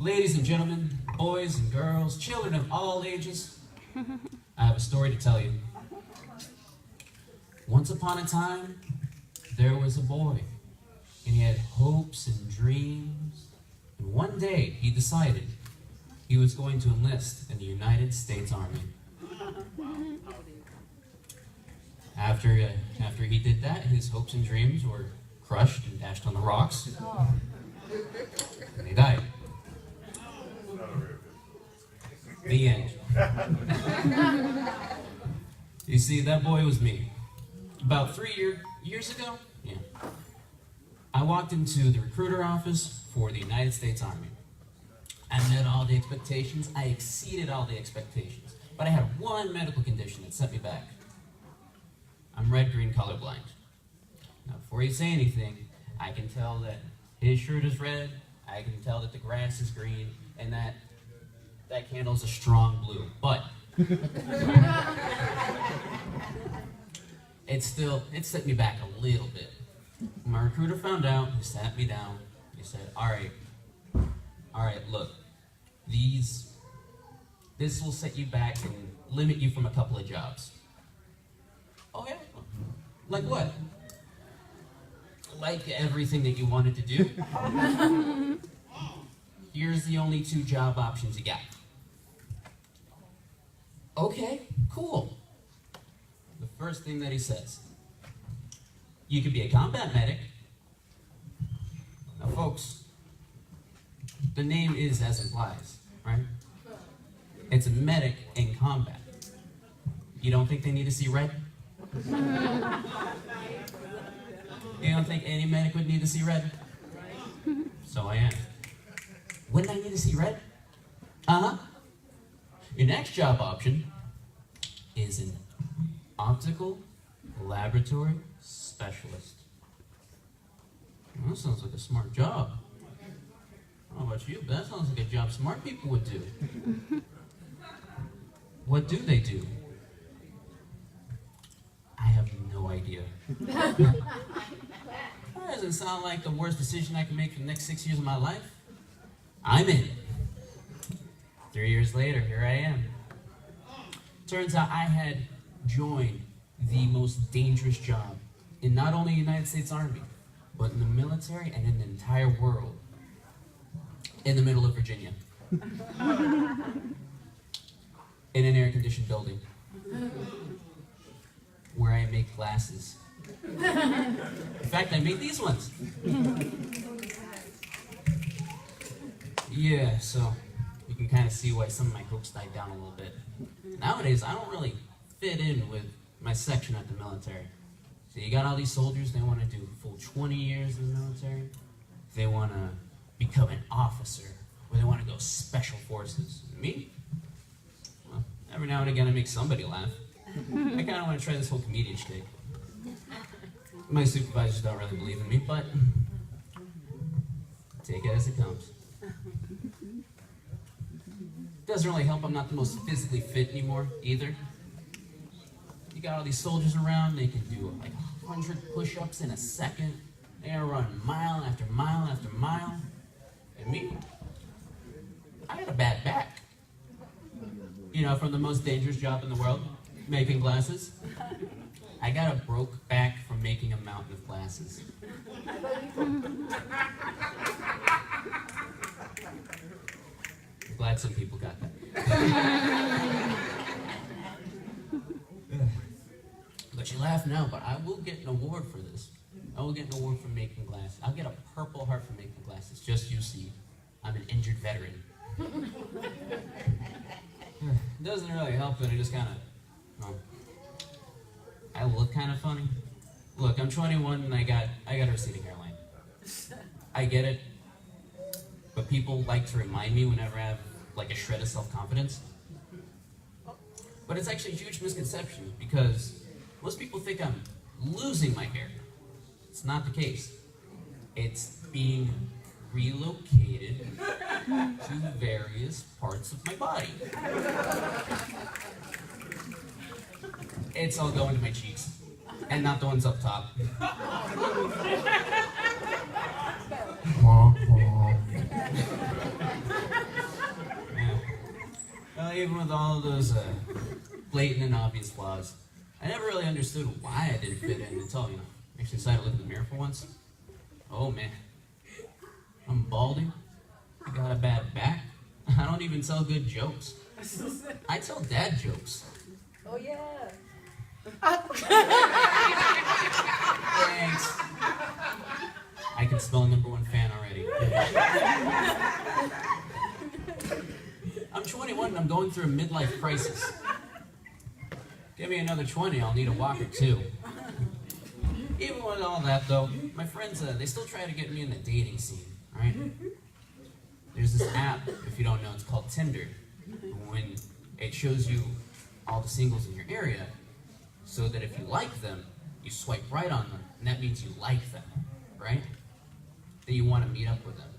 Ladies and gentlemen, boys and girls, children of all ages, I have a story to tell you. Once upon a time, there was a boy, and he had hopes and dreams. And one day, he decided he was going to enlist in the United States Army. After he did that, his hopes and dreams were crushed and dashed on the rocks, and he died. The end. You see, that boy was me. About 3 years ago, I walked into the recruiter office for the United States Army. I met all the expectations. I exceeded all the expectations. But I had one medical condition that set me back. I'm red-green colorblind. Now, before you say anything, I can tell that his shirt is red, I can tell that the grass is green, and that candle's a strong blue. But it set me back a little bit. When my recruiter found out, he sat me down. He said, all right, look, this will set you back and limit you from a couple of jobs. Oh yeah? Like what? Like everything that you wanted to do. Here's the only 2 job options you got. Okay, cool. The first thing that he says, you could be a combat medic. Now folks, the name is as implies, right? It's a medic in combat. You don't think they need to see red? You don't think any medic would need to see red? So I asked, wouldn't I need to see red? Uh-huh. Your next job option is an optical laboratory specialist. Well, that sounds like a smart job. I don't know about you, but that sounds like a job smart people would do. What do they do? I have no idea. That doesn't sound like the worst decision I can make for the next 6 years of my life. I'm in. 3 years later, here I am. Turns out I had joined the most dangerous job in not only the United States Army, but in the military and in the entire world. In the middle of Virginia. In an air-conditioned building. Where I make glasses. In fact, I made these ones. Yeah, so you can kind of see why some of my hopes died down a little bit. Nowadays, I don't really fit in with my section at the military. So you got all these soldiers, they want to do full 20 years in the military. They want to become an officer, or they want to go special forces. Me? Well, every now and again I make somebody laugh. I kind of want to try this whole comedian shtick. My supervisors don't really believe in me, but take it as it comes. Doesn't really help I'm not the most physically fit anymore, either. You got all these soldiers around, they can do like 100 push-ups in a second. They're running mile after mile after mile. And me, I got a bad back. You know, from the most dangerous job in the world, making glasses. I got a broke back from making a mountain of glasses. I'm glad some people got that. But you laugh now, but I will get an award for this. I will get an award for making glasses. I'll get a Purple Heart for making glasses, just you see. I'm an injured veteran. It doesn't really help that I just kind of, I look kind of funny. Look, I'm 21 and I got a receding hairline. I get it, but people like to remind me whenever I have like a shred of self-confidence. But it's actually a huge misconception because most people think I'm losing my hair. It's not the case. It's being relocated to various parts of my body. It's all going to my cheeks, and not the ones up top. even with all of those blatant and obvious flaws, I never really understood why I didn't fit in until, actually decided to look in the mirror for once. Oh man, I'm balding, I got a bad back, I don't even tell good jokes. I tell dad jokes. Oh yeah. Thanks. I can spell #1 fan already. I'm 21 and I'm going through a midlife crisis. Give me another 20, I'll need a walker too. Even with all that though, my friends, they still try to get me in the dating scene, right? There's this app, if you don't know, it's called Tinder. When it shows you all the singles in your area, so that if you like them, you swipe right on them, and that means you like them, right? That you want to meet up with them.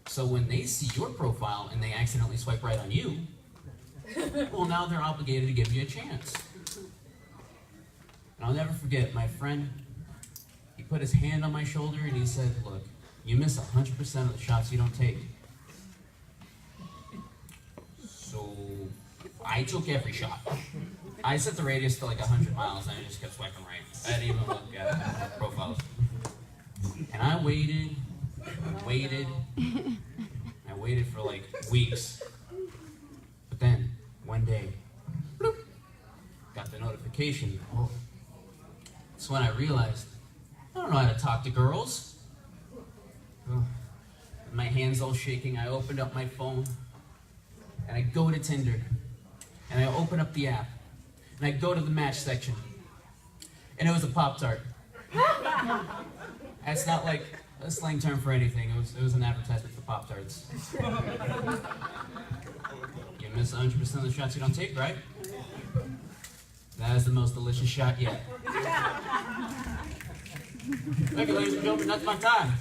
So when they see your profile and they accidentally swipe right on you, well, now they're obligated to give you a chance. And I'll never forget, my friend, he put his hand on my shoulder and he said, look, you miss 100% of the shots you don't take. So I took every shot. I set the radius to like 100 miles and I just kept swiping right. I didn't even look at profiles. And I waited, I waited for like weeks. But then, one day, bloop, got the notification. Oh, that's when I realized, I don't know how to talk to girls. Oh, my hands all shaking, I opened up my phone, and I go to Tinder, and I open up the app, and I go to the match section, and it was a Pop-Tart. That's not like a slang term for anything. It was an advertisement for Pop-Tarts. You miss 100% of the shots you don't take, right? That is the most delicious shot yet. Thank you, ladies and gentlemen. That's my time.